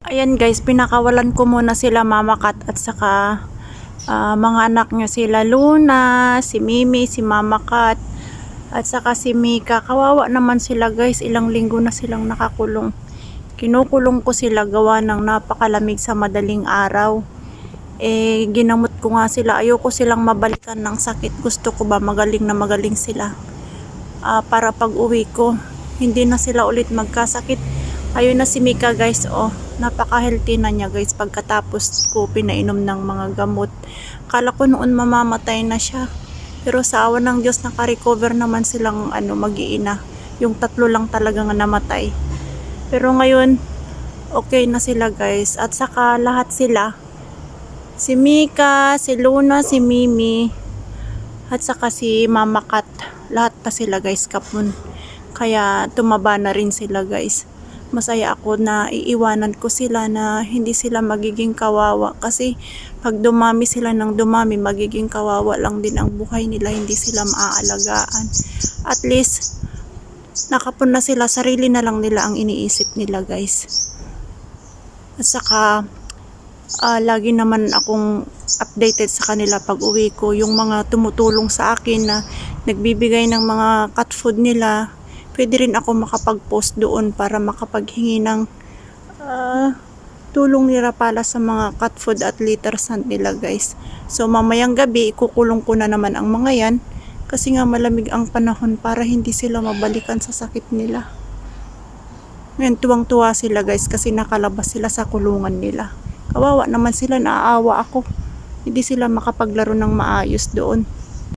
Ayan guys, pinakawalan ko muna sila Mama Kat at saka mga anak niya sila Luna, si Mimi, si Mama Kat at saka si Mika. Kawawa naman sila guys, ilang linggo na silang nakakulong. Kinukulong ko sila gawa ng napakalamig sa madaling araw. Ginamot ko nga sila, ayoko silang mabalikan ng sakit. Gusto ko ba magaling na magaling sila para pag uwi ko hindi na sila ulit magkasakit. Ayun na si Mika guys, oh, napaka-healthy na niya guys pagkatapos ko pinainom ng mga gamot. Kala ko noon mamamatay na siya. Pero sa awa ng Diyos naka-recover naman silang mag-iina. Yung 3 lang talaga nga namatay. Pero ngayon, okay na sila guys. At saka lahat sila. Si Mika, si Luna, si Mimi, at saka si Mama Kat. Lahat pa sila guys kapon. Kaya tumaba na rin sila guys. Masaya ako na iiwanan ko sila na hindi sila magiging kawawa kasi pag dumami sila ng dumami magiging kawawa lang din ang buhay nila, hindi sila maaalagaan. At least nakapon na sila, sarili na lang nila ang iniisip nila guys. At saka lagi naman akong updated sa kanila pag uwi ko, yung mga tumutulong sa akin na nagbibigay ng mga cat food nila. Pwede rin ako makapag-post doon para makapaghingi ng tulong nila para sa mga cat food at litter sand nila guys. So mamayang gabi ikukulong ko na naman ang mga yan kasi nga malamig ang panahon para hindi sila mabalikan sa sakit nila. Ngayon tuwang-tuwa sila guys kasi nakalabas sila sa kulungan nila. Kawawa naman sila, naaawa ako. Hindi sila makapaglaro ng maayos doon.